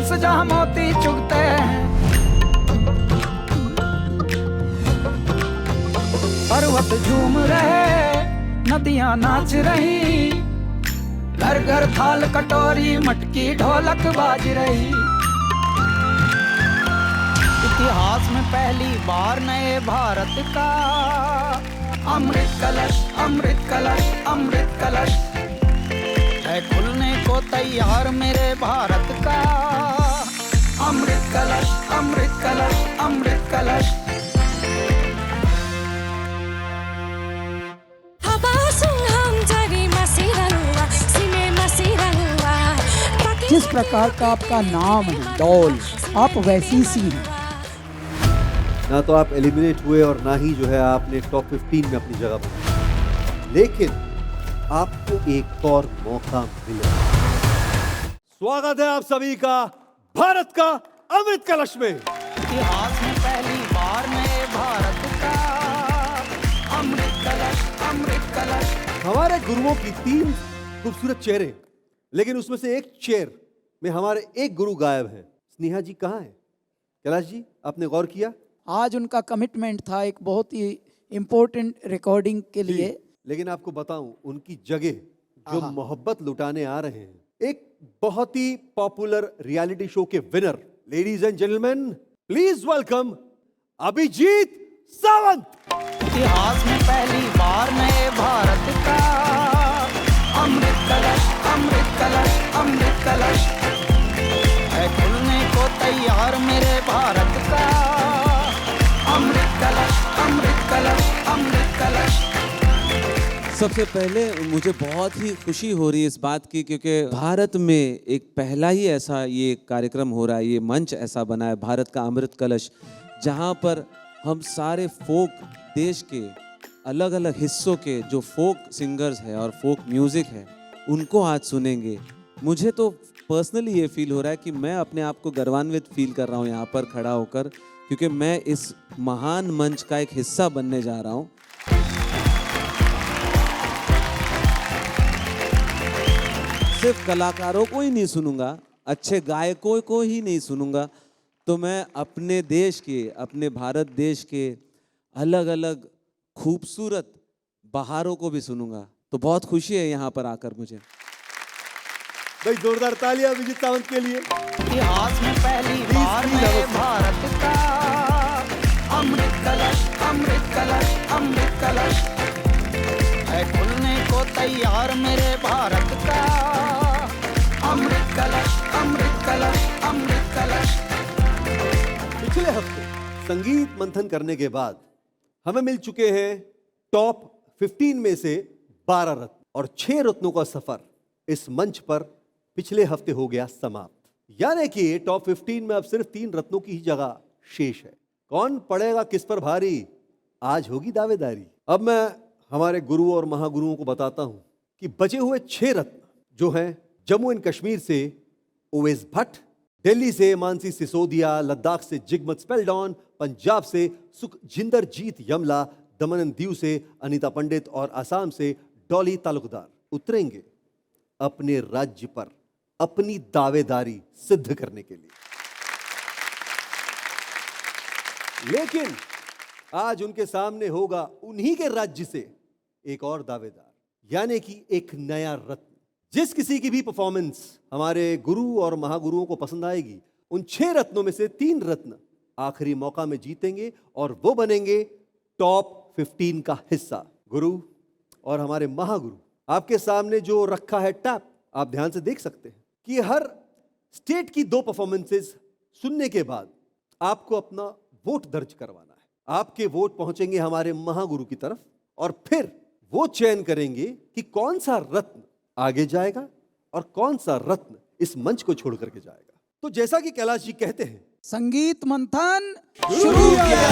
पास जहाँ मोती चुगते हैं, पर्वत झूम रहे, नदियाँ नाच रही, घर घर थाल कटोरी मटकी ढोलक बाज रही। इतिहास में पहली बार नए भारत का अमृत कलश, अमृत कलश, अमृत कलश है खुलने को तैयार मेरे भारत का। अमृत कलश, अमृत कलश, अमृत कलश। जिस प्रकार का आपका नाम है डॉल, आप वैसी सी हैं। ना तो आप एलिमिनेट हुए और ना ही जो है आपने टॉप 15 में अपनी जगह बनाई, लेकिन आपको एक और मौका मिला। स्वागत है आप सभी का भारत का अमृत कलश में। इतिहास में पहली बार नए भारत का अमृत कलश, अमृत कलश। हमारे गुरुओं की 3 खूबसूरत चेहरे, लेकिन उसमें से एक चेयर में हमारे एक गुरु गायब हैं। स्नेहा जी कहाँ हैं? कैलाश जी, आपने गौर किया? आज उनका कमिटमेंट था एक बहुत ही इम्पोर्टेंट रिकॉर्डिंग के लिए। लेकिन आपको बताऊं, उनकी जगह जो मोहब्बत लुटाने आ रहे हैं, एक बहुत ही पॉपुलर रियलिटी शो के winner, ladies and gentlemen, please welcome Abhijeet Sawant. इतिहास में पहली बार नए भारत का अमृत कलश, अमृत कलश, अमृत कलश है खुलने को तैयार मेरे भारत का। अमृत कलश, अमृत कलश, अमृत कलश। सबसे पहले मुझे बहुत ही खुशी हो रही है इस बात की, क्योंकि भारत में एक पहला ही ऐसा ये कार्यक्रम हो रहा है, ये मंच ऐसा बना है भारत का अमृत कलश, जहाँ पर हम सारे फोक देश के अलग अलग हिस्सों के जो फोक सिंगर्स हैं और फोक म्यूज़िक है उनको आज सुनेंगे। मुझे तो पर्सनली ये फील हो रहा है कि मैं अपने आप को गर्वान्वित फील कर रहा हूँ यहाँ पर खड़ा होकर, क्योंकि मैं इस महान मंच का एक हिस्सा बनने जा रहा हूँ। सिर्फ कलाकारों को ही नहीं सुनूंगा, अच्छे गायकों को ही नहीं सुनूंगा, तो मैं अपने देश के, अपने भारत देश के अलग अलग खूबसूरत बहारों को भी सुनूंगा। तो बहुत खुशी है यहाँ पर आकर मुझे। भाई जोरदार तालियां अभिजीत सावंत के लिए। इतिहास में पहली बार नए भारत का अमृत कलश, अमृत कलश, अमृत कलश है खुलने को तैयार मेरे भारत का। अमृत कलश, अमृत कलश, अमृत कलश। पिछले हफ्ते संगीत मंथन करने के बाद हमें मिल चुके हैं टॉप 15 में से 12 रत्न, और 6 रत्नों का सफर इस मंच पर पिछले हफ्ते हो गया समाप्त। यानी कि टॉप 15 में अब सिर्फ 3 रत्नों की ही जगह शेष है। कौन पड़ेगा किस पर भारी, आज होगी दावेदारी। अब मैं हमारे गुरु और महागुरुओं को बताता हूं कि बचे हुए 6 रत्न जो हैं, जम्मू एंड कश्मीर से ओवैस भट्ट, दिल्ली से मानसी सिसोदिया, लद्दाख से जिगमत स्पेल्डॉन, पंजाब से सुखजिंदरजीत यमला, दमन एंड दीव से अनीता पंडित और असम से डॉली तालुकदार उतरेंगे अपने राज्य पर अपनी दावेदारी सिद्ध करने के लिए। लेकिन आज उनके सामने होगा उन्हीं के राज्य से एक और दावेदार, यानी कि एक नया रत्न। जिस किसी की भी परफॉर्मेंस हमारे गुरु और महागुरुओं को पसंद आएगी, उन 6 रत्नों में से 3 रत्न आखिरी मौका में जीतेंगे और वो बनेंगे टॉप 15 का हिस्सा। गुरु और हमारे महागुरु, आपके सामने जो रखा है टैप, आप ध्यान से देख सकते हैं कि हर स्टेट की 2 परफॉर्मेंसेस सुनने के बाद आपको अपना वोट दर्ज करवाना है। आपके वोट पहुंचेंगे हमारे महागुरु की तरफ और फिर वो चयन करेंगे कि कौन सा रत्न आगे जाएगा और कौन सा रत्न इस मंच को छोड़ करके जाएगा। तो जैसा कि कैलाश जी कहते हैं, संगीत मंथन शुरू किया।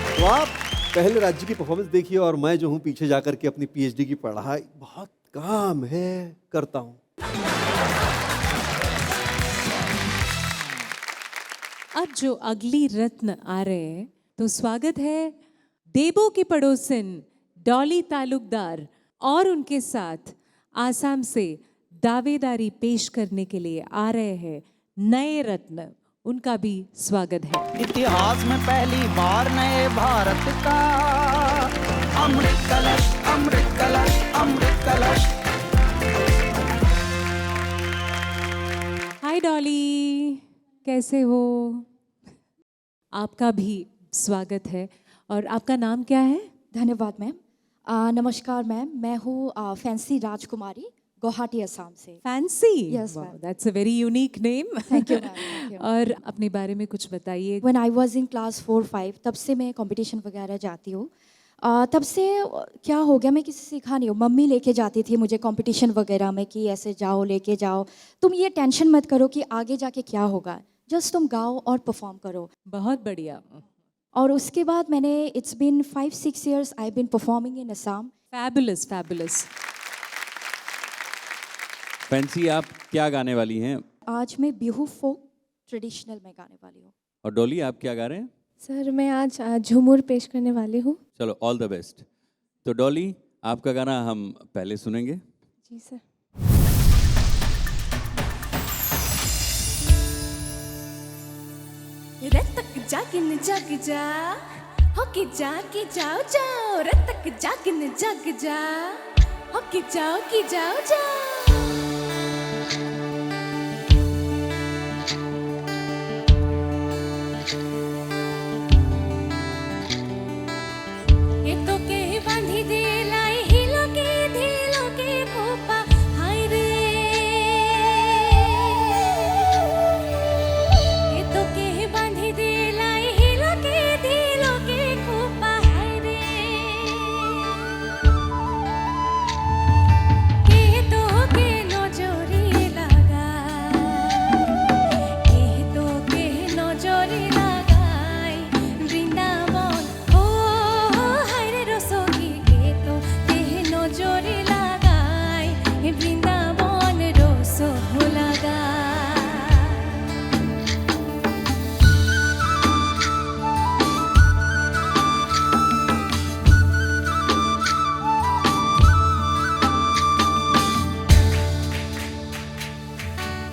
तो आप पहले राज्य की परफॉर्मेंस देखिए और मैं जो हूं पीछे जाकर के अपनी पीएचडी की पढ़ाई, बहुत काम है, करता हूं। अब जो अगली रत्न आ रहे हैं, तो स्वागत है देवों की पड़ोसिन डॉली तालुकदार और उनके साथ आसाम से दावेदारी पेश करने के लिए आ रहे हैं नए रत्न, उनका भी स्वागत है। इतिहास में पहली बार नए भारत का अमृत कलश, अमृत कलश, अमृत कलश। हाय डॉली, कैसे हो? आपका भी स्वागत है। और आपका नाम क्या है? धन्यवाद मैम। नमस्कार मैम, मैं हूँ फैंसी राजकुमारी, गुवाहाटी असम से। Fancy? Yes, ma'am. That's a very unique name. Thank you ma'am. और अपने बारे में कुछ बताइए। When I was in class 4-5 तब से मैं कंपटीशन वगैरह जाती हूँ। तब से क्या हो गया, मैं किसी से सीखा नहीं हूँ। मम्मी लेके जाती थी मुझे कंपटीशन वगैरह में कि ऐसे जाओ, लेके जाओ, तुम ये टेंशन मत करो कि आगे जाके क्या होगा, जस्ट तुम गाओ और परफॉर्म करो। बहुत बढ़िया। और उसके बाद मैंने it's been 5-6 years I been performing in Assam. Fabulous, fabulous. Fancy, आप क्या गाने वाली हैं? आज मैं बिहू फोक ट्रेडिशनल में गाने वाली हूँ। और डॉली, आप क्या गा रहे हैं? सर मैं आज झूमर पेश करने वाली हूँ। चलो, ऑल द बेस्ट। तो डॉली, आपका गाना हम पहले सुनेंगे। जी सर। रतक जागिन जग जा, होके जाके जाओ जाओ, रतक जागिन जग जा, होके जाओ की जाओ जाओ। ये तो के बांधी दे लाई हिलो के ढीलो के खोपा, हाय रे। ये तो के बांधी दे लाई हिलो के ढीलो के खोपा, हाय रे। के तो के नजरे लगा, के तो के नजरे लगाई বৃন্দাবন। ও হায় রে রসগি, কে তো কে নজরে লাগাই বৃন্দাবন রস লাগাই।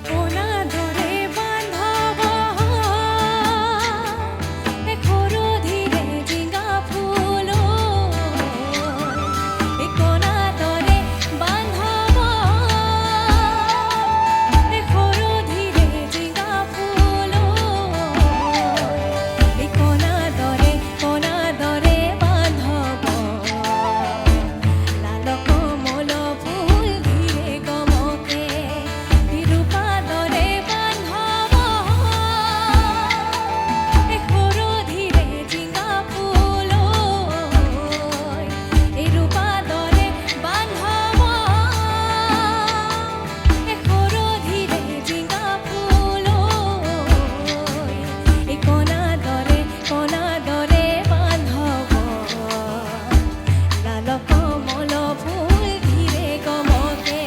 কোনা ধরে বাঁধব দেখো ধীরে জিঙ্গা ফুল, এ কোনা ধরে বাঁধব দেখো ধীরে জিঙ্গা ফুল, এ কোনা ধরে বাঁধব লাল কমল ফুল ধীরে গমকে, রূপা ধরে বাঁধব দেখো ধীরে জিঙ্গা ফুল, এই রূপা ধরে বাঁধব দেখো ধীরে জিঙ্গা ফুল, এই কোনা ধরে বাঁধব লাল কমল ফুল ধীরে গমকে।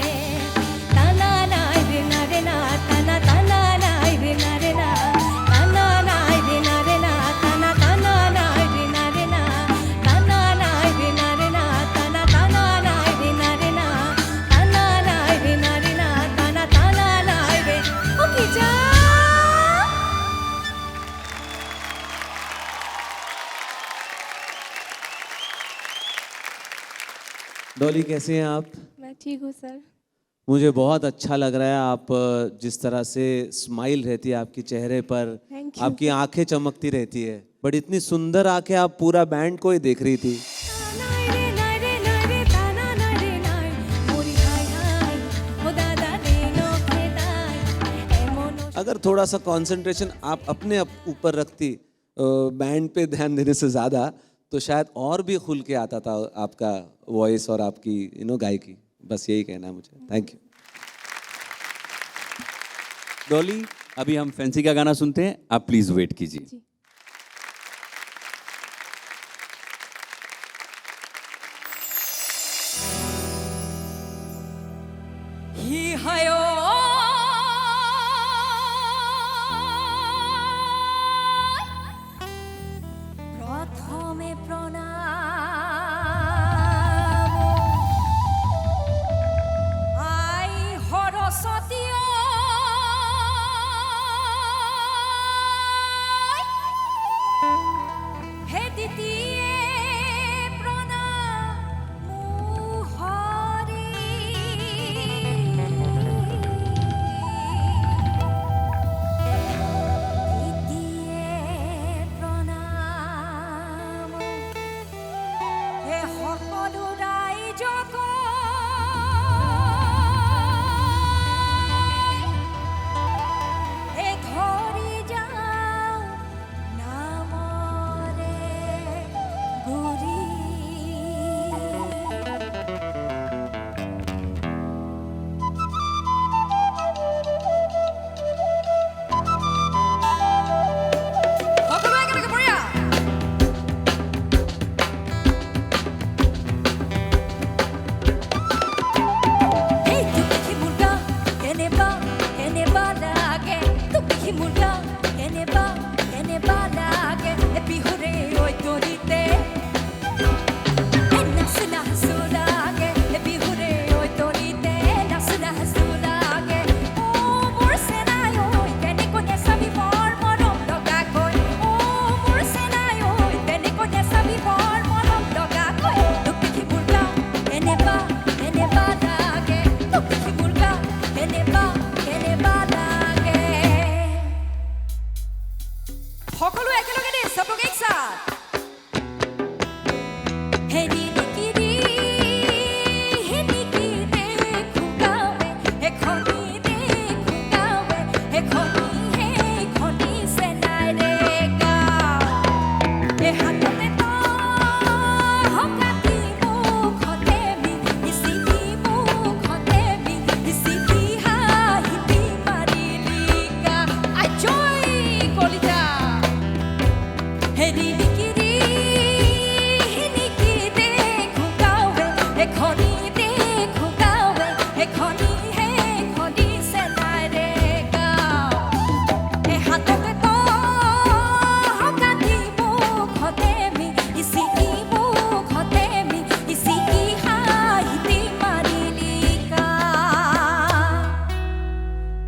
তানা নাই রে না রে না, তানা তানা নাই রে না রে না, তানা নাই রে না রে না, তানা তানা নাই রে না রে না, তানা নাই রে না রে না, তানা তানা নাই রে না রে না, তানা নাই রে না রে না, তানা তানা নাই রে। ও কি যা डॉली, कैसे हैं आप? मैं ठीक हूँ सर। मुझे बहुत अच्छा लग रहा है। आप जिस तरह से स्माइल रहती है आपके चेहरे पर, Thank you. आपकी आंखें चमकती रहती है। बट इतनी सुंदर आंखें, आप पूरा बैंड को ही देख रही थी। নাই রে নাই রে নাই রে, তানা নাই রে নাই, মোরি হাই হাই ও দাদা রে নখে দাই এমন। अगर थोड़ा सा कंसंट्रेशन आप अपने ऊपर रखती, बैंड पे ध्यान देने से ज़्यादा, तो शायद और भी खुल के आता था आपका वॉइस और आपकी गायकी। बस यही कहना है मुझे। Thank you. डॉली, अभी हम फैंसी का गाना सुनते हैं, आप प्लीज वेट कीजिए। जी। হি হায় প্রথমে প্রণাম আই হর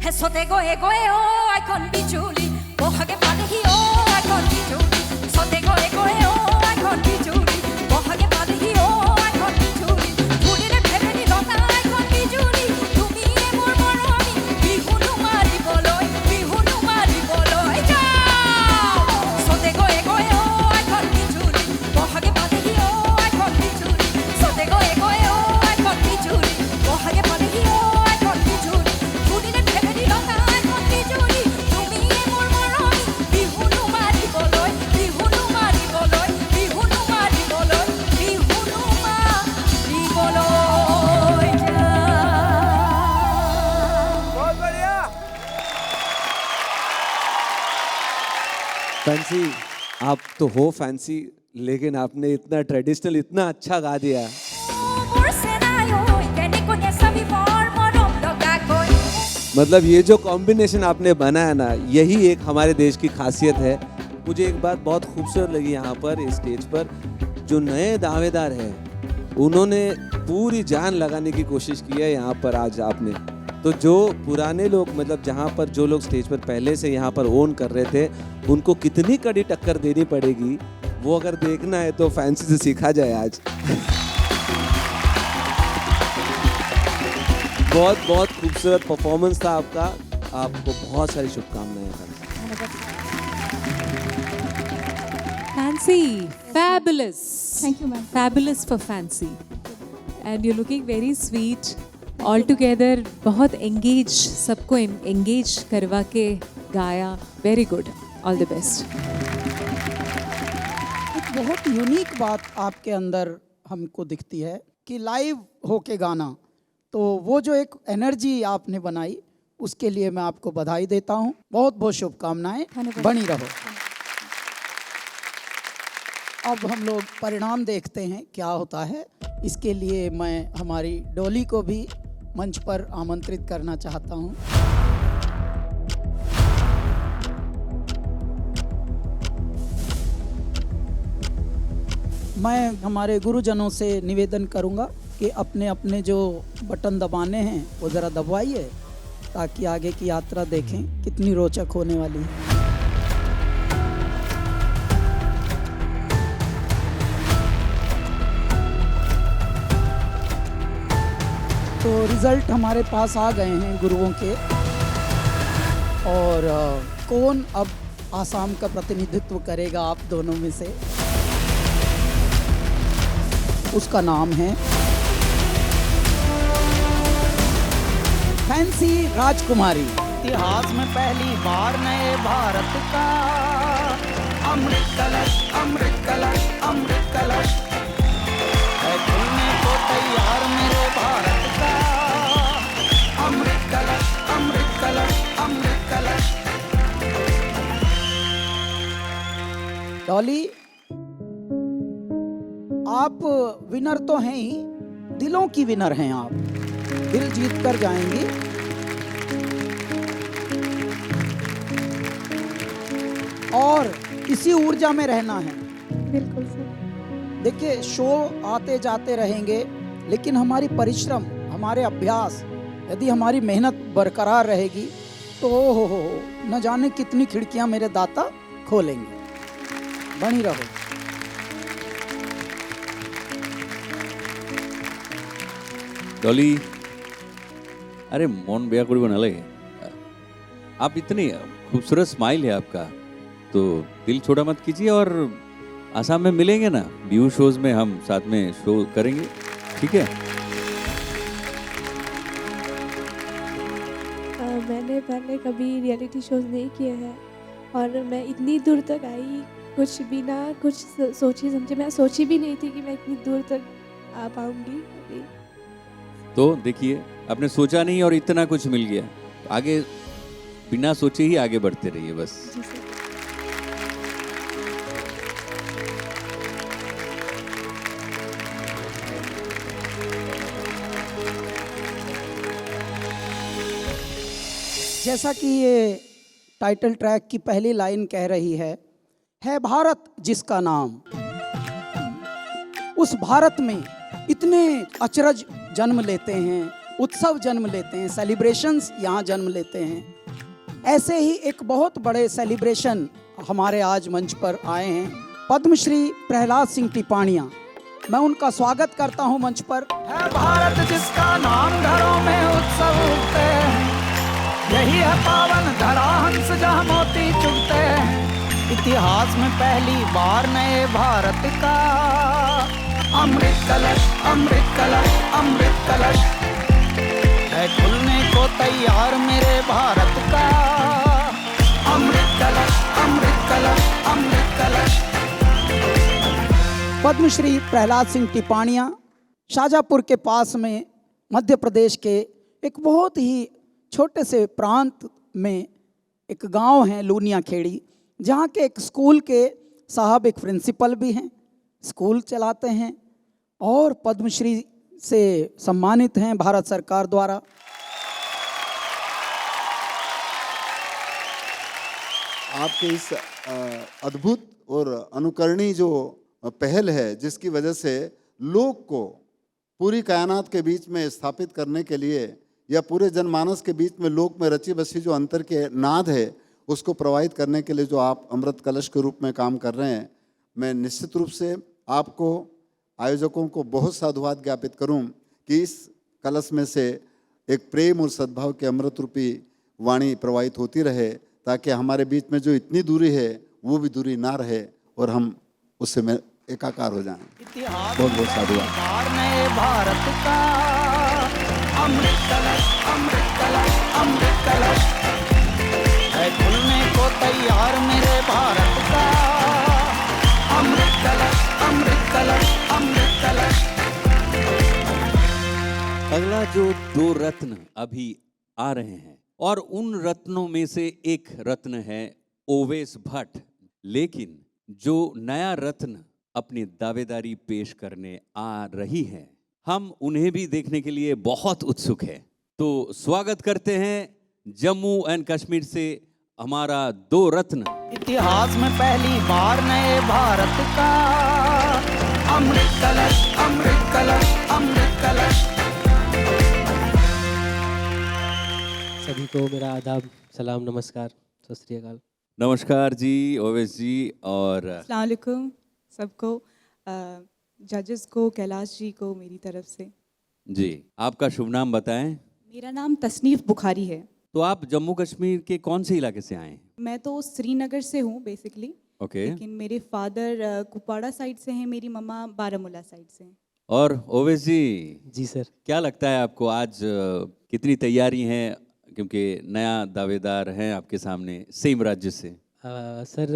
해서대 고에고에오 아이콘 비주리 뭐하게 받으히오 아이콘 비주리 서대 고에고에오 아이콘 비주리 뭐하게 받으히오 아이콘 비주리 우리를 배변이 너나 아이콘 비주리 তুমিয়ে মোর মরমি বিহুনু মারি বলই বিহুনু মারি বলই যাও সদে গোয়ে গোয়ে ও আইকন বিচুরি বহাগে পাদেহিও আইকন বিচুরি সদে গোয়ে গোয়ে ও আইকন বিচুরি বহাগে পাদেহিও আইকন বিচুরি উড়িলে ফেলে লতা আইকন বিচুরি তুমিয়ে মোর মরমি বিহুনু মারি বলই বিহুনু মারি বলই বিহুনু মারি বলই বিহুনু মারি বলই যাও फैंसी, आप तो हो फैंसी, लेकिन आपने इतना ट्रेडिशनल इतना अच्छा गा दिया। मतलब ये जो कॉम्बिनेशन आपने बनाया ना, यही एक हमारे देश की खासियत है। मुझे एक बात बहुत खूबसूरत लगी यहाँ पर इस स्टेज पर, जो नए दावेदार हैं उन्होंने पूरी जान लगाने की कोशिश की है यहाँ पर आज आपने। तो जो पुराने लोग, मतलब जहाँ पर जो लोग स्टेज पर पहले से यहाँ पर ओन कर रहे थे, उनको कितनी कड़ी टक्कर देनी पड़ेगी, वो अगर देखना है तो फैंसी से सीखा जाए आज। बहुत बहुत खूबसूरत परफॉर्मेंस था आपका, आपको बहुत सारी शुभकामनाएं। Fancy, fabulous. Thank you, ma'am. Fabulous for Fancy. And you're looking very sweet. All together, बहुत engage, सबको engage करवा के गाया. Very good. All the best. एक बहुत यूनिक बात आपके अंदर हमको दिखती है कि लाइव होके गाना, तो वो जो एक एनर्जी आपने बनाई, उसके लिए मैं आपको बधाई देता हूँ। बहुत बहुत शुभकामनाएं, बनी रहो। अब हम लोग परिणाम देखते हैं क्या होता है। इसके लिए मैं हमारी डॉली को भी मंच पर आमंत्रित करना चाहता हूँ। मैं हमारे गुरुजनों से निवेदन करूँगा कि अपने अपने जो बटन दबाने हैं वो ज़रा दबाइए, ताकि आगे की यात्रा देखें कितनी रोचक होने वाली है। तो रिज़ल्ट हमारे पास आ गए हैं गुरुओं के, और कौन अब आसाम का प्रतिनिधित्व करेगा आप दोनों में से, उसका नाम है फैंसी राजकुमारी। इतिहास में पहली बार नए भारत का अमृत कलश अमृत कलश अमृत कलश है खुलने को तैयार मेरे भारत का अमृत कलश अमृत कलश अमृत कलश। डॉली, आप विनर तो हैं ही, दिलों की विनर हैं आप, दिल जीत कर जाएंगी। और इसी ऊर्जा में रहना है। बिल्कुल सर। देखिए, शो आते जाते रहेंगे, लेकिन हमारी परिश्रम, हमारे अभ्यास, यदि हमारी मेहनत बरकरार रहेगी तो हो न जाने कितनी खिड़कियां मेरे दाता खोलेंगे। बनी रहो। डॉली, अरे मन बेया करिब ना लगे, आप इतनी खूबसूरत स्माइल है आपका, तो दिल छोटा मत कीजिए। और आसाम में मिलेंगे ना, बिहू शोज में हम साथ में शो करेंगे, ठीक है? मैंने पहले कभी रियलिटी शोज नहीं किए हैं, और मैं इतनी दूर तक आई कुछ बिना कुछ सोचे समझे। मैं सोची भी नहीं थी कि मैं इतनी दूर तक आ पाऊंगी अभी। तो देखिए, आपने सोचा नहीं और इतना कुछ मिल गया। आगे बिना सोचे ही आगे बढ़ते रहिए बस। जी सर। जैसा कि ये टाइटल ट्रैक की पहली लाइन कह रही है भारत जिसका नाम। उस भारत में इतने अचरज जन्म लेते हैं, उत्सव जन्म लेते हैं, सेलिब्रेशंस यहाँ जन्म लेते हैं। ऐसे ही एक बहुत बड़े सेलिब्रेशन हमारे आज मंच पर आए हैं पद्मश्री प्रहलाद सिंह टिपाणिया। मैं उनका स्वागत करता हूं मंच पर। है भारत जिसका नाम घरों में उत्सव उठते हैं, यही है पावन धरा हंस जहाँ मोती चुगते हैं। इतिहास में पहली बार नए भारत का अमृत कलश, अमृत कलश, अमृत कलश है खुलने को तैयार मेरे भारत का। अमृत कलश, अमृत कलश, अमृत कलश। पद्मश्री प्रहलाद सिंह टिपाणिया शाजापुर के पास में मध्य प्रदेश के एक बहुत ही छोटे से प्रांत में एक गांव है लूनिया खेड़ी, जहां के एक स्कूल के साहब एक प्रिंसिपल भी हैं, स्कूल चलाते हैं और पद्मश्री से सम्मानित हैं भारत सरकार द्वारा। आपके इस अद्भुत और अनुकरणीय जो पहल है, जिसकी वजह से लोक को पूरी कायनात के बीच में स्थापित करने के लिए या पूरे जनमानस के बीच में लोक में रची बसी जो अंतर के नाद है उसको प्रवाहित करने के लिए जो आप अमृत कलश के रूप में काम कर रहे हैं, मैं निश्चित रूप से आपको, आयोजकों को बहुत साधुवाद ज्ञापित करूं कि इस कलश में से एक प्रेम और सद्भाव के अमृत रूपी वाणी प्रवाहित होती रहे, ताकि हमारे बीच में जो इतनी दूरी है वो भी दूरी ना रहे और हम उससे में एकाकार हो जाएं। बहुत बहुत साधुवाद। नए भारत का अमृत कलश, अमृत कलश, अमृत कलश है खुलने को तैयार मेरे भारत का। अमृत कलश, अमृत कलश, अमृत कलश। अगला जो दो रत्न अभी आ रहे हैं और उन रत्नों में से एक रत्न है ओवेस भट्ट, लेकिन जो नया रत्न अपनी दावेदारी पेश करने आ रही है, हम उन्हें भी देखने के लिए बहुत उत्सुक है। तो स्वागत करते हैं जम्मू एंड कश्मीर से हमारा दो रत्न। इतिहास में पहली बार नए भारत का अमृत कलश, अमृत कलश, अमृत कलश। सभी को मेरा आदाब, सलाम, नमस्कार, सत श्री अकाल। नमस्कार जी ओवेस जी और अस्सलाम वालेकुम सबको, जजेस को, कैलाश जी को मेरी तरफ से जी। आपका शुभ नाम बताएं। मेरा नाम तसनीफ बुखारी है। तो आप जम्मू कश्मीर के कौन से इलाके से आए हैं? मैं तो श्रीनगर से हूँ बेसिकली, ओके। लेकिन मेरे फादर कुपवाड़ा साइड से हैं, मेरी मम्मा बारामूला साइड से हैं। और ओवेस जी जी सर, क्या लगता है आपको आज कितनी तैयारी है, क्योंकि नया दावेदार हैं आपके सामने सेम राज्य से? सर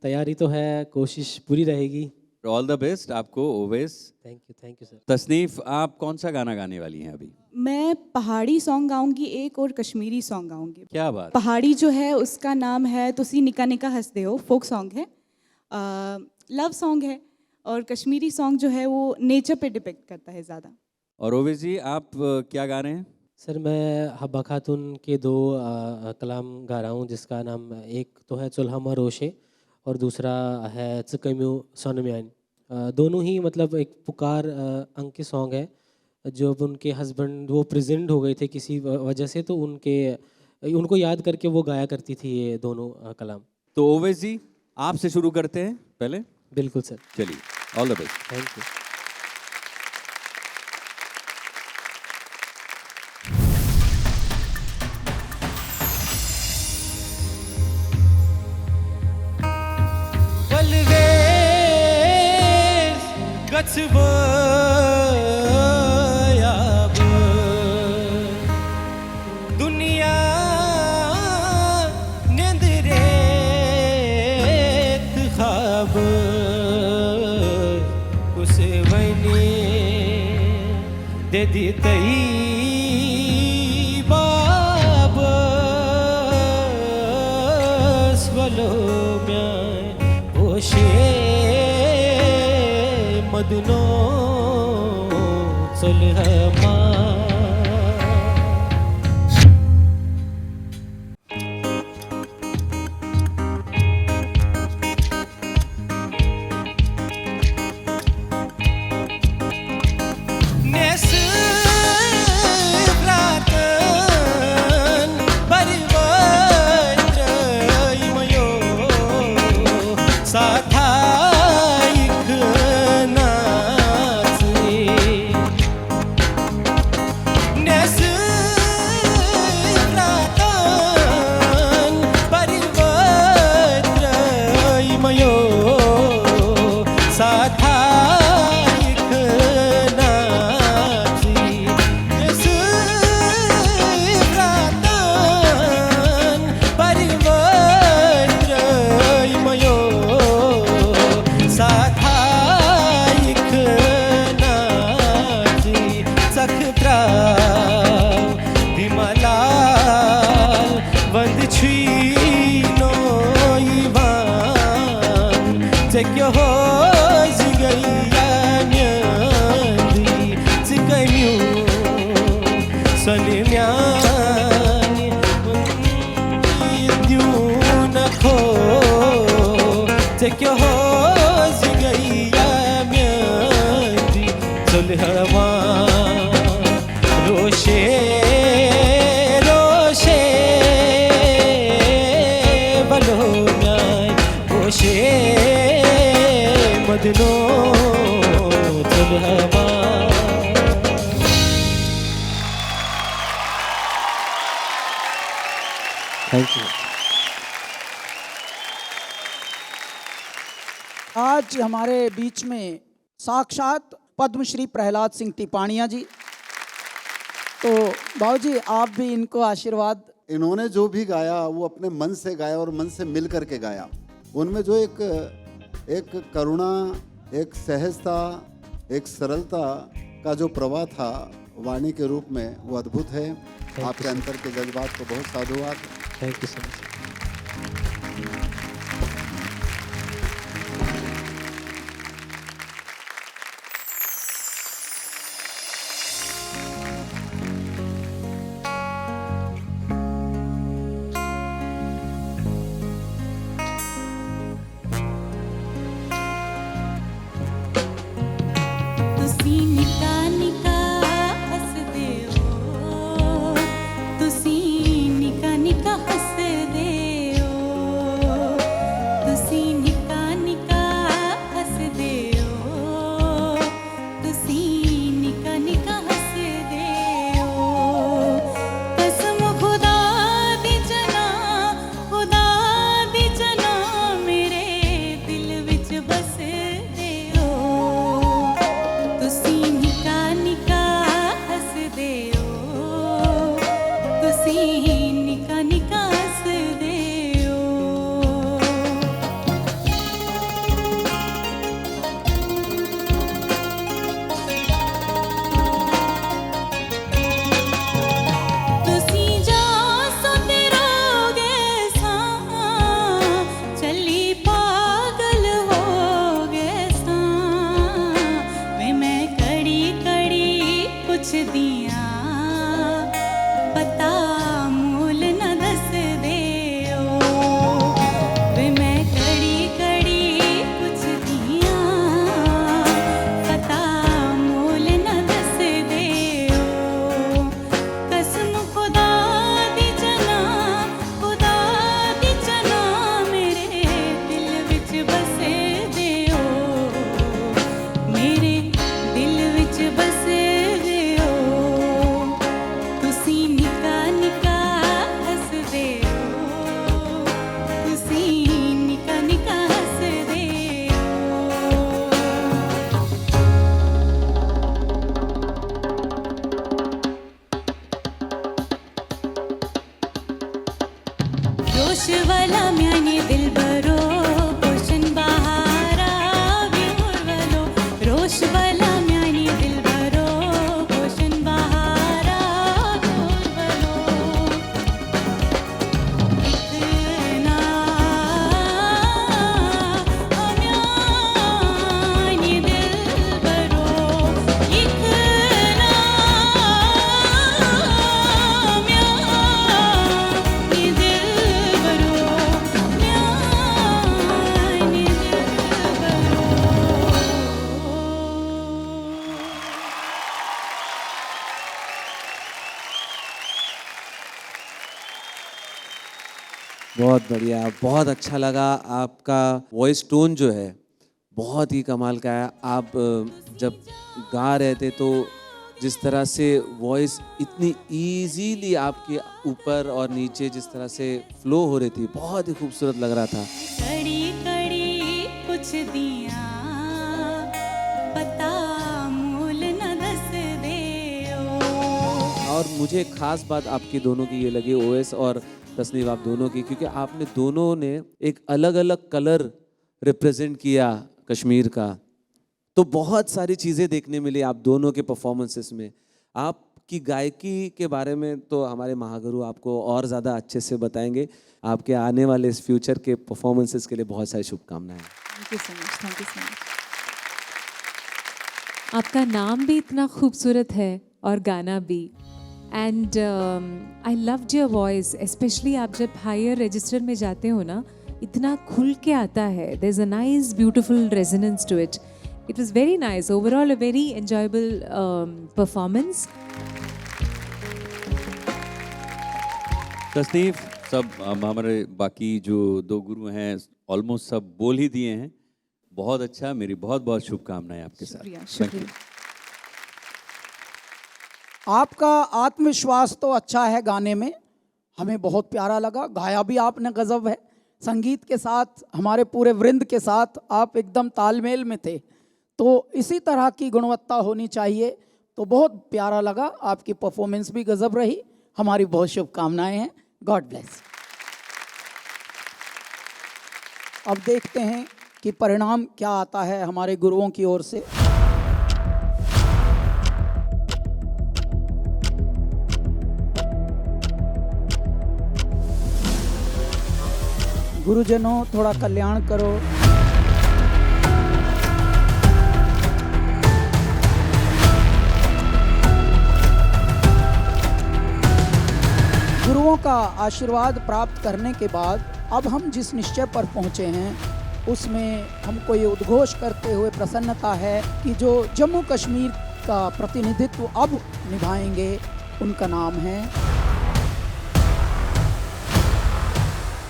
तैयारी तो है, कोशिश पूरी रहेगी। ऑल द बेस्ट आपको Owais. Thank you sir. Tasneef, आप कौन सा गाना गाने वाली हैं अभी? मैं पहाड़ी सॉन्ग गाऊंगी एक और कश्मीरी सॉन्ग गाऊंगी। क्या बात। पहाड़ी जो है उसका नाम है तुसी निका निका हंसदे हो, फोक सॉन्ग है, लव सॉन्ग है, और कश्मीरी सॉन्ग जो है वो नेचर पे डिपेक्ट करता है ज़्यादा। और ओवेस जी आप क्या गा रहे हैं? सर मैं हब्बा खातून के दो कलाम गा रहा हूँ, जिसका नाम एक तो है चुल्हामा रोशे और दूसरा है चकम्यू सोनम्यान। दोनों ही मतलब एक पुकार अंक के सॉन्ग है। जब उनके हस्बैंड वो प्रेजेंट हो गए थे किसी वजह से, तो उनको याद करके वो गाया करती थी ये दोनों कलाम। तो ओवेस जी आपसे शुरू करते हैं पहले। बिल्कुल सर, चलिए, all the best. Thank you. दुनिया नेंदरे ख्वाब उसे वही दे दी तई बाब स्वलो में ओशे मदनो चुल्हामा। नेस क्या हो गैया म्यांदी चुल्हवा रोशे रोशे बलो म्याय रोशे मदनो चुल्हवा थैंक यू। आज हमारे बीच में साक्षात पद्मश्री प्रहलाद सिंह टिपाणिया जी। तो बाबूजी आप भी इनको आशीर्वाद। इन्होंने जो भी गाया वो अपने मन से गाया और मन से मिल करके गाया। उनमें जो एक करुणा, एक सहजता, एक सरलता का जो प्रवाह था वाणी के रूप में, वो अद्भुत है। आपके अंतर के जज्बात को बहुत साधुवाद। Thank you so much. ਤੁਸੀਂ ਨਿੱਕਾ ਨਿੱਕਾ ਹੱਸਦੇ ਹੋ, ਤੁਸੀਂ ਨਿੱਕਾ ਨਿੱਕਾ ਹੱਸਦੇ ਹੋ, ਤੁਸੀਂ ਨਿੱਕਾ ਨਿੱਕਾ ਹੱਸਦੇ ਹੋ, ਤੁਸੀਂ ਨਿੱਕਾ ਨਿੱਕਾ ਹੱਸਦੇ ਹੋ। ਕਸਮ ਖੁਦਾ ਦੀ ਜਨਾ, ਖੁਦਾ ਦੀ ਜਨਾ ਮੇਰੇ ਦਿਲ ਵਿੱਚ ਬਸਦੇ ਹੋ। ਤੁਸੀਂ ਨਿੱਕਾ ਨਿੱਕਾ ਹੱਸਦੇ ਹੋ, ਤੁਸੀਂ ਨਿੱਕਾ ਨਿੱਕਾ ਹੱਸਦੇ ਹੋ। ਤੁਸੀਂ ਜਾ ਸੁਣਦੇ ਰਹੋਗੇ ਸਾਂ, ਚੱਲੀ ਪਾਗਲ ਹੋ ਗਏ ਸਾਂ। ਵੇ ਮੈਂ ਕੜੀ ਕੜੀ ਪੁੱਛਦੀ ਆਂ, ਪਤਾ ਮੁੱਲ ਨਾ ਦੱਸਦੇ ਹੋ। ਵੇ ਮੈਂ ਕੜੀ ਕੜੀ ਪੁੱਛਦੀ ਆਂ, ਪਤਾ ਮੁੱਲ ਨਾ ਦੱਸਦੇ ਹੋ। ਕਸਮ ਖੁਦਾ ਦੀ ਜਨਾ, ਖੁਦਾ ਦੀ ਜਨਾ ਮੇਰੇ ਦਿਲ ਵਿੱਚ ਬਸਦੇ ਹੋ, ਮੇਰੇ ਦਿਲ ਵਿੱਚ ਬਸਦੇ ਹੋ। ਤੁਸੀਂ ਨਿੱਕਾ ਨਿੱਕਾ ਹੱਸਦੇ ਹੋ, ਤੁਸੀਂ ਨਿੱਕਾ ਨਿੱਕਾ ਹੱਸਦੇ ਹੋ। रोश वाला म्याने दिल बरो पोषण बहारा विहुरवलो। रोश वाला म्याने दिल बरो पोषण बहारा विहुरवलो। इतना म्याने दिल बरो, इतना म्याने दिल बरो, म्याने दिल बहुत बढ़िया, बहुत अच्छा लगा। आपका वॉइस टोन जो है बहुत ही कमाल का है। आप जब गा रहे थे तो जिस तरह से वॉइस इतनी इजीली आपके ऊपर और नीचे जिस तरह से फ्लो हो रही थी, बहुत ही खूबसूरत लग रहा था। कड़ी कड़ी पुछदी ਆਂ, पता मुल न दसदे हो। और मुझे एक खास बात आपकी दोनों की ये लगी, ओएस और तस्नीम आप दोनों की, क्योंकि आपने दोनों ने एक अलग अलग कलर रिप्रेजेंट किया कश्मीर का। तो बहुत सारी चीज़ें देखने मिली आप दोनों के परफॉर्मेंसेस में। आपकी गायकी के बारे में तो हमारे महागुरु आपको और ज़्यादा अच्छे से बताएंगे। आपके आने वाले इस फ्यूचर के परफॉर्मेंसेस के लिए बहुत सारी शुभकामनाएं। Thank you so much, thank you so much. आपका नाम भी इतना खूबसूरत है और गाना भी। And I loved your voice, specially आप जब हायर रजिस्टर में जाते हो ना, इतना खुल के आता है. There's a nice, beautiful resonance to it. It was very nice. Overall, a very enjoyable performance. तसनीफ, सब हमारे बाकी जो दो गुरु हैं ऑलमोस्ट सब बोल ही दिए हैं. बहुत अच्छा, मेरी बहुत बहुत शुभकामनाएं आपके साथ. शुक्रिया, Thank you. शुक्रिया. आपका आत्मविश्वास तो अच्छा है गाने में, हमें बहुत प्यारा लगा. गाया भी आपने गजब है. संगीत के साथ, हमारे पूरे वृंद के साथ आप एकदम तालमेल में थे. तो इसी तरह की गुणवत्ता होनी चाहिए. तो बहुत प्यारा लगा. आपकी परफॉर्मेंस भी गजब रही. हमारी बहुत शुभकामनाएं हैं. God bless. अब देखते हैं कि परिणाम क्या आता है हमारे गुरुओं की ओर से. गुरुजनों, थोड़ा कल्याण करो. गुरुओं का आशीर्वाद प्राप्त करने के बाद अब हम जिस निश्चय पर पहुंचे हैं उसमें हमको ये उद्घोष करते हुए प्रसन्नता है कि जो जम्मू कश्मीर का प्रतिनिधित्व अब निभाएंगे उनका नाम है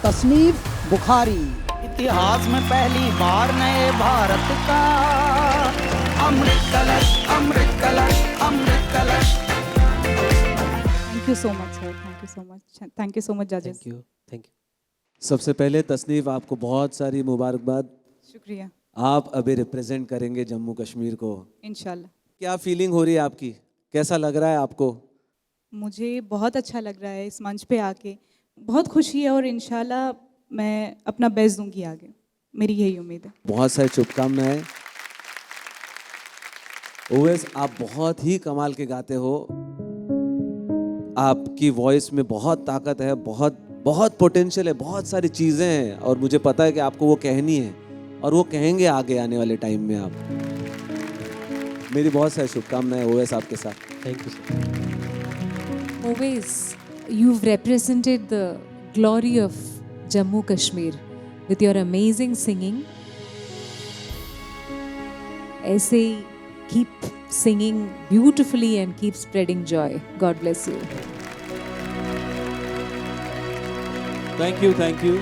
तसनीफ बुखारी. इतिहास में पहली बार नए भारत का अमृत कलश, अमृत कलश, अमृत कलश. Thank you so much, sir. Thank you so much. Thank you so much, judges. Thank you, thank you. सबसे पहले तसनीफ, आपको बहुत सारी मुबारकबाद. शुक्रिया. आप अभी रिप्रेजेंट करेंगे जम्मू कश्मीर को. इंशाल्लाह. क्या फीलिंग हो रही है आपकी? कैसा लग रहा है आपको? मुझे बहुत अच्छा लग रहा है इस मंच पे आके. बहुत खुशी है और इंशाल्लाह मैं अपना बेस्ट दूंगी आगे. मेरी यही उम्मीद है. बहुत सारी शुभकामनाएं. ओवैस, आप बहुत ही कमाल के गाते हो. आपकी वॉइस में बहुत ताकत है, बहुत बहुत पोटेंशियल है, बहुत सारी चीज़ें हैं और मुझे पता है कि आपको वो कहनी है और वो कहेंगे आगे आने वाले टाइम में आप. मेरी बहुत सारी शुभकामनाएं ओवैस आपके साथ. Thank you sir. Always, you've represented the glory of Jammu Kashmir with your amazing singing. ऐसे ही keep singing beautifully and keep spreading joy. God bless you. Thank you, thank you.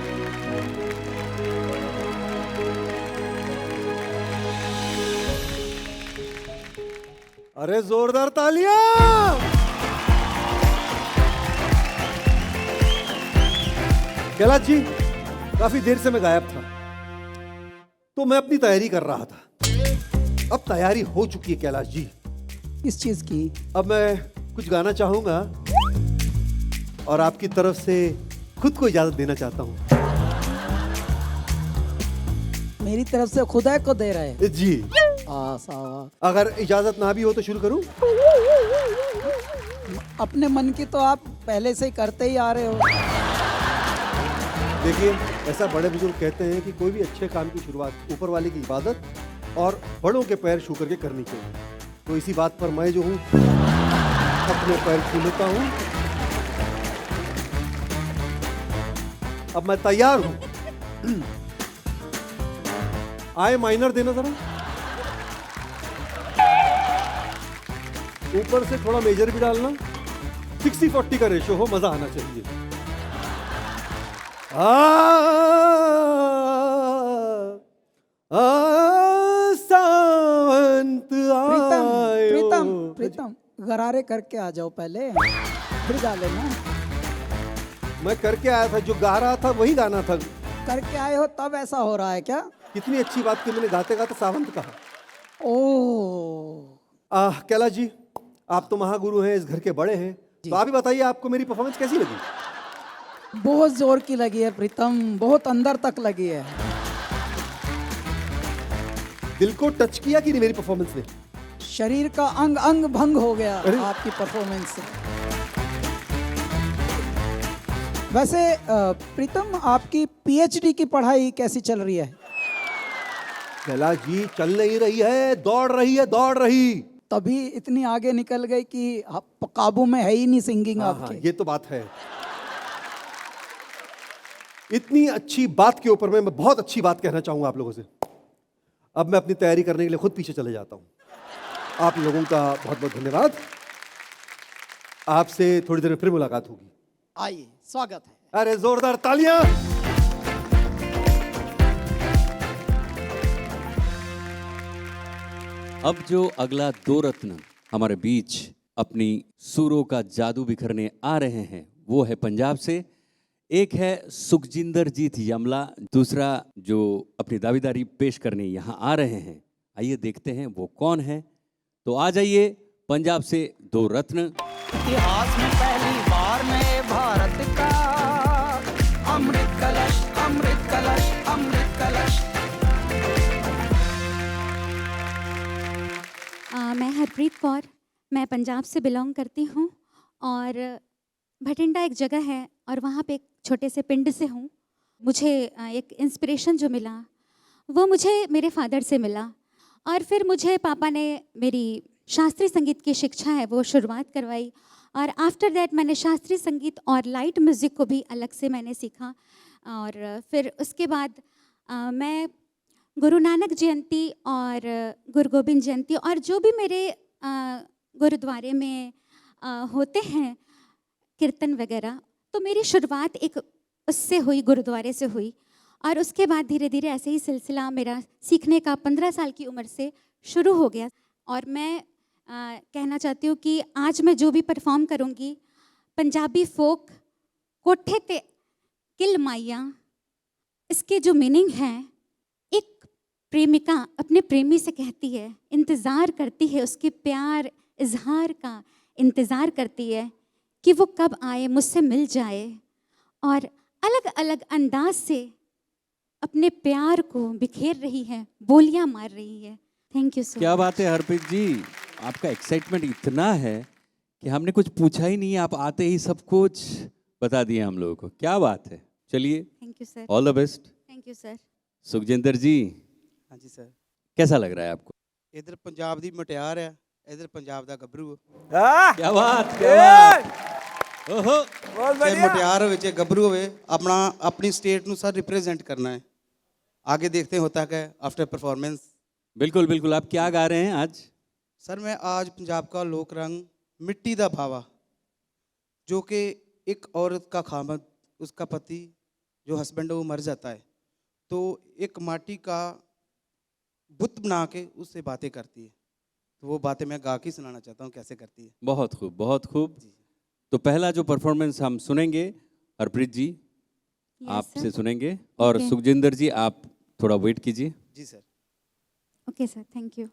अरे जोरदार तालियां. कैलाश जी, काफी देर से मैं गायब था तो मैं अपनी तैयारी कर रहा था. अब तैयारी हो चुकी है कैलाश जी. किस चीज की? अब मैं कुछ गाना चाहूंगा और आपकी तरफ से खुद को इजाजत देना चाहता हूं. मेरी तरफ से खुदा को दे रहे जी. सावा. अगर इजाजत ना भी हो तो शुरू करूं? अपने मन की तो आप पहले से ही करते ही आ रहे हो. देखिए, ऐसा बड़े बुजुर्ग कहते हैं कि कोई भी अच्छे काम की शुरुआत ऊपर वाले की इबादत और बड़ों के पैर छू करके करनी चाहिए. तो इसी बात पर मैं जो हूँ अपने पैर छू लेता हूँ. अब मैं तैयार हूँ. आए माइनर देना जरा. ऊपर से थोड़ा मेजर भी डालना. 60-40 का रेशो हो, मजा आना चाहिए. सावंत आयो. प्रीतम, प्रीतम, गरारे करके आ जाओ पहले, फिर गा लेना. मैं करके आया था, जो गा रहा था वही गाना था. करके आए हो तब ऐसा हो रहा है क्या? कितनी अच्छी बात की, मैंने गाते गाते सावंत कहा. ओह. कैलाश जी, आप तो महागुरु हैं, इस घर के बड़े हैं, तो आप ही बताइए आपको मेरी परफॉर्मेंस कैसी लगी? बहुत जोर की लगी है प्रीतम, बहुत अंदर तक लगी है. दिल को टच किया कि नहीं मेरी परफॉर्मेंस ने? शरीर का अंग अंग भंग हो गया आपकी परफॉर्मेंस से. वैसे प्रीतम, आपकी पीएचडी की पढ़ाई कैसी चल रही है? कैलाश जी, चल नहीं रही है, दौड़ रही है, दौड़ रही. तभी इतनी आगे निकल गई कि काबू में है ही नहीं सिंगिंग हाँ, आपके. ये तो बात है. इतनी अच्छी बात के ऊपर मैं बहुत अच्छी बात कहना चाहूंगा आप लोगों से। अब मैं अपनी तैयारी करने के लिए खुद पीछे चले जाता हूं। आप लोगों का बहुत बहुत धन्यवाद। आपसे थोड़ी देर में फिर मुलाकात होगी। आइए, स्वागत है। अरे जोरदार तालियां। अब जो अगला दो रत्न हमारे बीच अपनी सुरों का जादू बिखरने आ रहे हैं वो है पंजाब से। एक है सुखजिंदरजीत यमला, दूसरा जो अपनी दावेदारी पेश करने यहाँ आ रहे हैं। आइए देखते हैं वो कौन है। तो आ जाइए, पंजाब से दो रत्न। इतिहास में पहली बार नए भारत का अमृत कलश, अमृत कलश, अमृत कलश। मैं हरप्रीत कौर, मैं पंजाब से बिलोंग करती हूँ और भटिंडा एक जगह है और वहाँ पे एक छोटे से पिंड से हूँ। मुझे एक इंस्पिरेशन जो मिला वो मुझे मेरे फादर से मिला और फिर मुझे पापा ने मेरी शास्त्रीय संगीत की शिक्षा है वो शुरुआत करवाई और आफ्टर दैट मैंने शास्त्रीय संगीत और लाइट म्यूज़िक को भी अलग से मैंने सीखा। और फिर उसके बाद मैं गुरु नानक जयंती और गुरु गोबिंद जयंती और जो भी मेरे गुरुद्वारे में होते हैं कीर्तन वगैरह, तो मेरी शुरुआत एक उससे हुई, गुरुद्वारे से हुई। और उसके बाद धीरे धीरे ऐसे ही सिलसिला मेरा सीखने का 15 साल की उम्र से शुरू हो गया। और मैं कहना चाहती हूँ कि आज मैं जो भी परफॉर्म करूँगी, पंजाबी फोक कोठे ते किल माइया, इसके जो मीनिंग है, एक प्रेमिका अपने प्रेमी से कहती है, इंतज़ार करती है, उसके प्यार इजहार का इंतज़ार करती है कि वो कब आए, मुझसे मिल जाए, और अलग अलग अंदाज से अपने प्यार को बिखेर रही है, बोलियां मार रही है। Thank you so. क्या बात है हरप्रीत जी, आपका एक्साइटमेंट इतना है कि हमने कुछ पूछा ही नहीं, आप आते ही सब कुछ बता दिए हम लोगों को। क्या बात है। चलिए, thank you sir. All the best. Thank you sir. Sukhjinder ji, हाँ जी सर, कैसा लग रहा है आपको? इधर पंजाब दी मुटियार है, इधर पंजाब दा गबरू। क्या बात, क्या बात। ओहो, चाहे मुटियार हो चाहे गबरू हो, अपना अपनी स्टेट नु सर रिप्रेजेंट करना है। आगे देखते हैं होता क्या आफ्टर परफॉर्मेंस। बिल्कुल बिल्कुल। आप क्या गा रहे हैं आज? सर मैं आज पंजाब का लोक रंग मिट्टी दा भावा, जो कि एक औरत का खामद, उसका पति जो हस्बैंड है वो मर जाता है, तो एक माटी का बुत बना के उससे बातें करती है। तो वो बातें मैं गा के सुनाना चाहता हूँ कैसे करती है। बहुत खूब, बहुत खूब। तो पहला जो परफॉर्मेंस हम सुनेंगे हरप्रीत जी आपसे सुनेंगे, और सुखजिंदर जी आप थोड़ा वेट कीजिए। जी sir. Okay sir, thank you.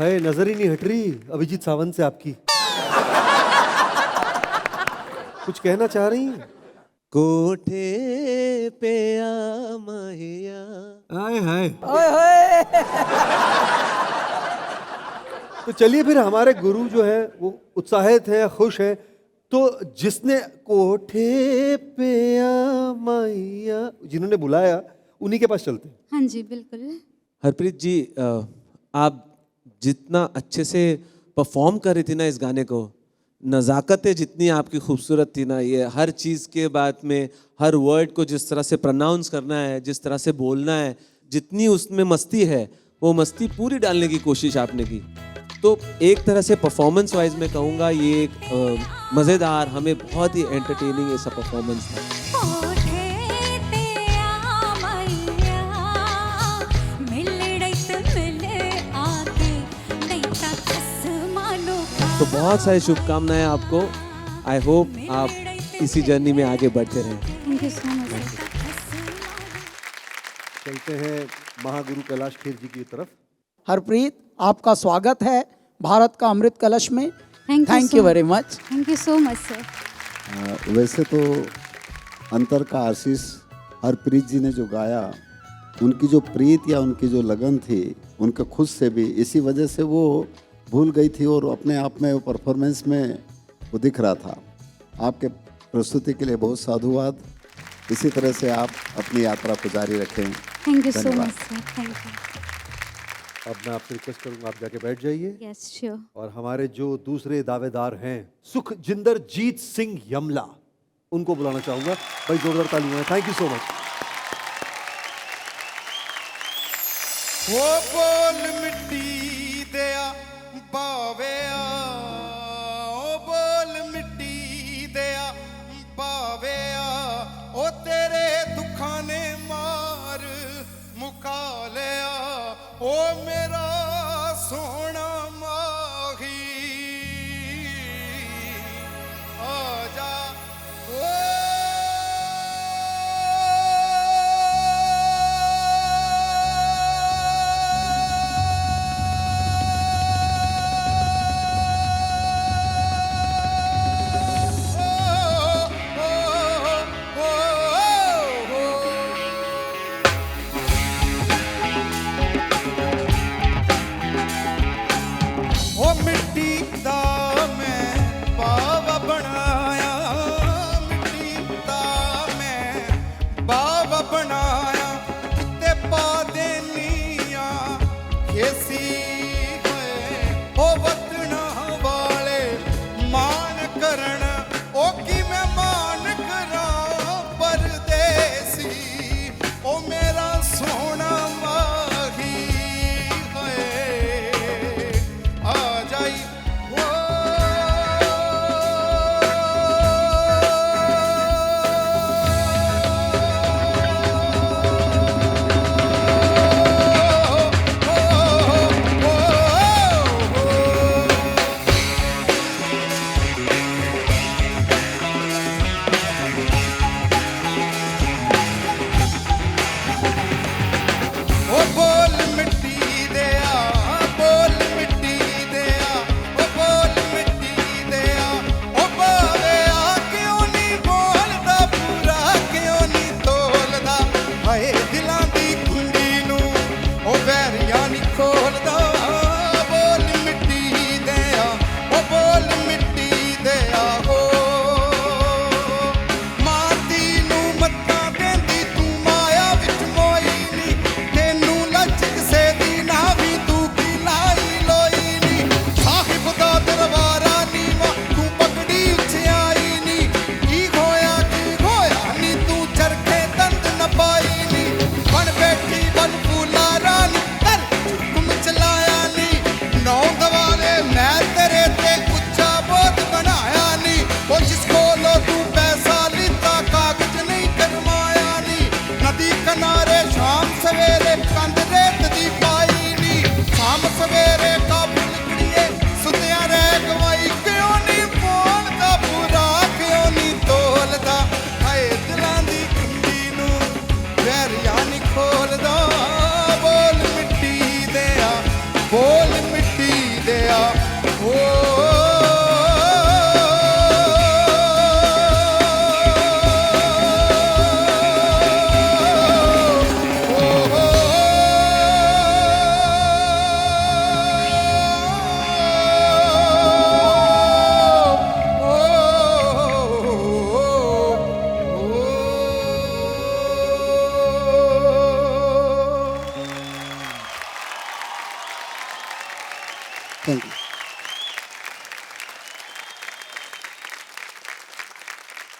है, नजर ही नहीं हट रही अभिजीत सावंत से आपकी। कुछ कहना चाह रही हैं? कोठे पे आ मैया। हाय हाय। ओए होए। तो चलिए फिर, हमारे गुरु जो है वो उत्साहित है, खुश है, तो जिसने कोठे पे आ मैया जिन्होंने बुलाया उन्हीं के पास चलते हैं। हाँ जी बिल्कुल। हरप्रीत जी, आप जितना अच्छे से परफॉर्म कर रही थी ना इस गाने को, नज़ाकतें जितनी आपकी खूबसूरत थी ना, ये हर चीज़ के बाद में हर वर्ड को जिस तरह से प्रोनाउंस करना है, जिस तरह से बोलना है, जितनी उसमें मस्ती है वो मस्ती पूरी डालने की कोशिश आपने की। तो एक तरह से परफॉर्मेंस वाइज मैं कहूँगा ये एक मज़ेदार, हमें बहुत ही एंटरटेनिंग ऐसा परफॉर्मेंस था। तो बहुत सारी शुभकामनाएं आपको। आई होप आप इसी जर्नी में आगे बढ़ते रहें। Thank you so much. चलते हैं महागुरु कैलाश खेर जी की तरफ। हरप्रीत, आपका स्वागत है भारत का अमृत कलश में। Thank you very much. Thank you so much sir. वैसे तो अंतर का आशीष हरप्रीत जी ने जो गाया, उनकी जो प्रीत या उनकी जो लगन थी, उनके खुद से भी इसी वजह से वो भूल गई थी और अपने आप में वो परफॉर्मेंस में वो दिख रहा था। आपके प्रस्तुति के लिए बहुत साधुवाद। इसी तरह से आप अपनी यात्रा को जारी रखें। थैंक यू सो धन्यवाद। Much sir. Thank you. अब मैं आपसे रिक्वेस्ट करूंगा, आप जाके बैठ जाइए। Yes sure. और हमारे जो दूसरे दावेदार हैं, सुखजिंदर जीत सिंह यमला, उनको बुलाना चाहूंगा। भाई जोरदार तालियां। Thank you so much. वो बोल मिट्टी दिया पावेया, ओ बोल मिट्टी दिया पावेया, ओ तेरे दुखां ने मार मुका लिया, ओ मेरा सोना माही आजा।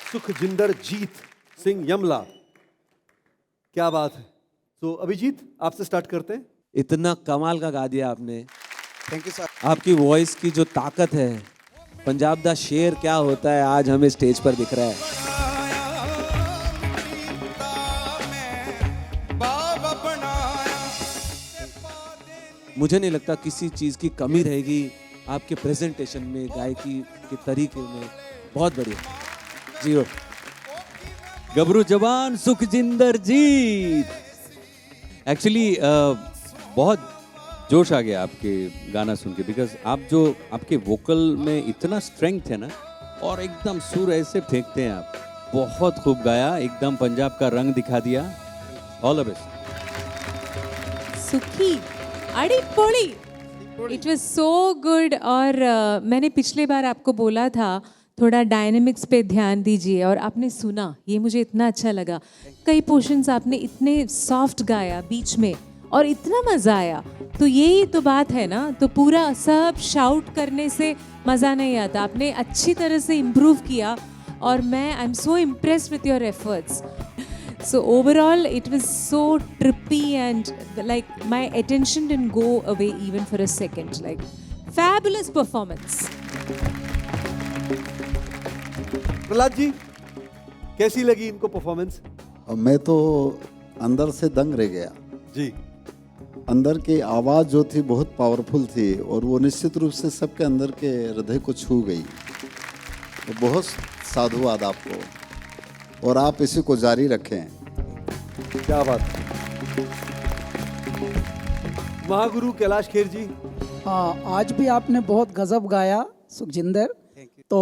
सुखजिंदर जीत सिंह यमला। क्या बात है। तो अभिजीत आपसे स्टार्ट करते हैं। इतना कमाल का गा दिया आपने। Thank you sir. आपकी वॉइस की जो ताकत है, पंजाब दा शेर क्या होता है आज हमें स्टेज पर दिख रहा है। मुझे नहीं लगता किसी चीज की कमी रहेगी आपके प्रेजेंटेशन में, गायकी के तरीके में। बहुत बढ़िया जी। गबरू जवान सुखजिंदर जीत। एक्चुअली बहुत जोश आ गया आपके गाना सुन के, बिकॉज आप जो आपके वोकल में इतना स्ट्रेंथ है ना, और एकदम सुर ऐसे फेंकते हैं आप। बहुत खूब गाया, एकदम पंजाब का रंग दिखा दिया। All the best. सुखी अड़ी पोड़ी, इट वाज सो गुड। और मैंने पिछले बार आपको बोला था थोड़ा डायनेमिक्स पे ध्यान दीजिए, और आपने सुना, ये मुझे इतना अच्छा लगा। कई पोर्शंस आपने इतने सॉफ्ट गाया बीच में और इतना मज़ा आया। तो यही तो बात है ना, तो पूरा सब शाउट करने से मज़ा नहीं आता। आपने अच्छी तरह से इम्प्रूव किया और मैं I am so impressed with your efforts. So overall, it was so trippy and like my attention didn't go away even for a second. Like fabulous performance. Prahlad ji, कैसी लगी इनको परफॉर्मेंस? मैं तो अंदर से दंग रह गया जी। अंदर की आवाज़ जो थी बहुत पावरफुल थी, और वो निश्चित रूप से सबके अंदर के हृदय को छू गई। तो बहुत साधुवाद आपको, और आप इसी को जारी रखें। क्या बात। महागुरु कैलाश खेर जी। हाँ, आज भी आपने बहुत गजब गाया सुखजिंदर। तो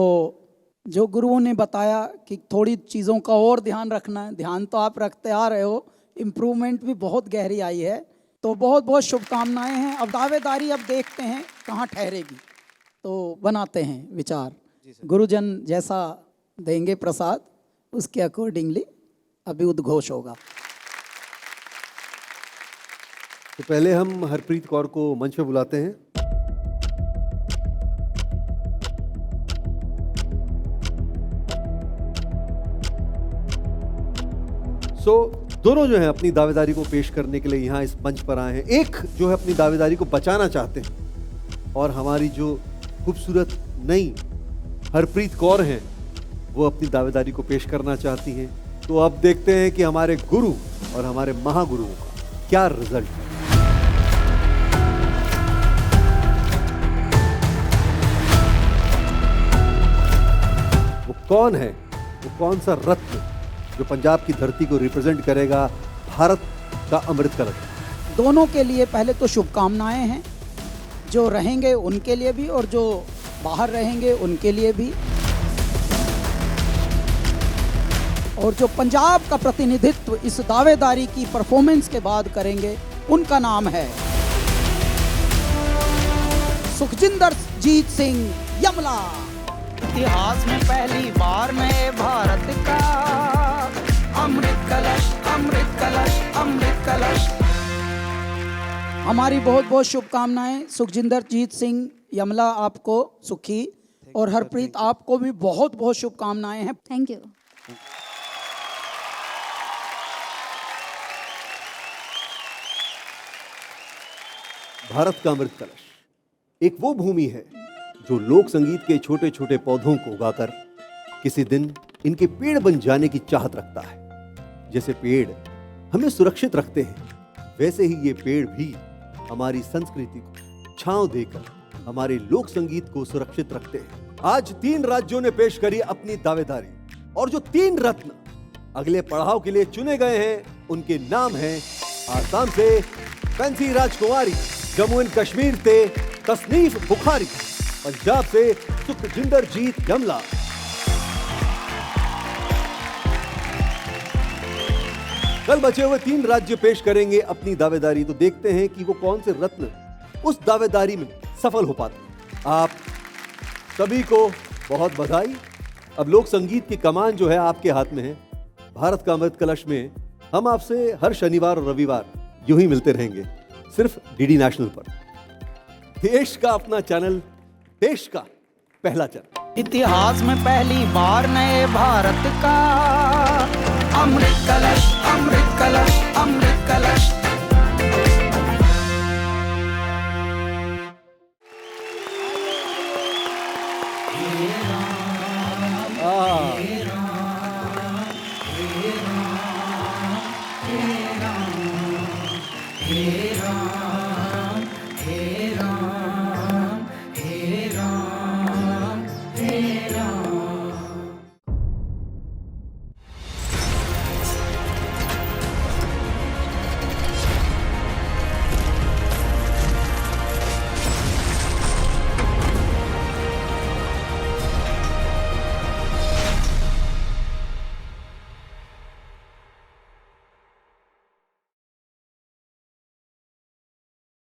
जो गुरुओं ने बताया कि थोड़ी चीज़ों का और ध्यान रखना है, ध्यान तो आप रखते आ रहे हो, इम्प्रूवमेंट भी बहुत गहरी आई है। तो बहुत बहुत शुभकामनाएं हैं। अब दावेदारी अब देखते हैं कहाँ ठहरेगी, तो बनाते हैं विचार। गुरुजन जैसा देंगे प्रसाद, उसके अकॉर्डिंगली अभी उद्घोष होगा। तो पहले हम हरप्रीत कौर को मंच पे बुलाते हैं। दोनों जो है अपनी दावेदारी को पेश करने के लिए यहाँ इस मंच पर आए हैं। एक जो है अपनी दावेदारी को बचाना चाहते हैं, और हमारी जो खूबसूरत नई हरप्रीत कौर हैं वो अपनी दावेदारी को पेश करना चाहती हैं। तो अब देखते हैं कि हमारे गुरु और हमारे महागुरुओं का क्या रिजल्ट है। वो कौन है, वो कौन सा रत्न जो पंजाब की धरती को रिप्रेजेंट करेगा, भारत का अमृत कलश। दोनों के लिए पहले तो शुभकामनाएं हैं, जो रहेंगे उनके लिए भी और जो बाहर रहेंगे उनके लिए भी। और जो पंजाब का प्रतिनिधित्व इस दावेदारी की परफॉर्मेंस के बाद करेंगे, उनका नाम है सुखजिंदर जीत सिंह यमला। इतिहास में पहली बार नए भारत का अमृत कलश, अमृत कलश, अमृत कलश। हमारी बहुत बहुत शुभकामनाएं सुखजिंदर जीत सिंह यमला आपको, सुखी, और हरप्रीत आपको भी बहुत बहुत शुभकामनाएं हैं। Thank you. भारत का अमृत कलश एक वो भूमि है जो लोक संगीत के छोटे छोटे पौधों को उगाकर किसी दिन इनके पेड़ बन जाने की चाहत रखता है। जैसे पेड़ हमें सुरक्षित रखते हैं, वैसे ही ये पेड़ भी हमारी संस्कृति को छांव देकर हमारे लोक संगीत को सुरक्षित रखते हैं। आज 3 राज्यों ने पेश करी अपनी दावेदारी, और जो 3 रत्न अगले पड़ाव के लिए चुने गए हैं, उनके नाम हैं आसाम से fancy Rajkumari, Jammu and Kashmir से तसनीफ बुखारी, पंजाब से सुखजिंदर जीत यमला। कल बचे हुए 3 राज्य पेश करेंगे अपनी दावेदारी। तो देखते हैं कि वो कौन से रत्न उस दावेदारी में सफल हो पाते। आप सभी को बहुत बधाई। अब लोक संगीत की कमान जो है आपके हाथ में है। भारत का अमृत कलश में हम आपसे हर शनिवार और रविवार यूं ही मिलते रहेंगे, सिर्फ डीडी नेशनल पर। देश का अपना चैनल, देश का पहला चैनल। इतिहास में पहली बार नए भारत का अमृत कलश, अमृत कलश, अमृत कलश। आह,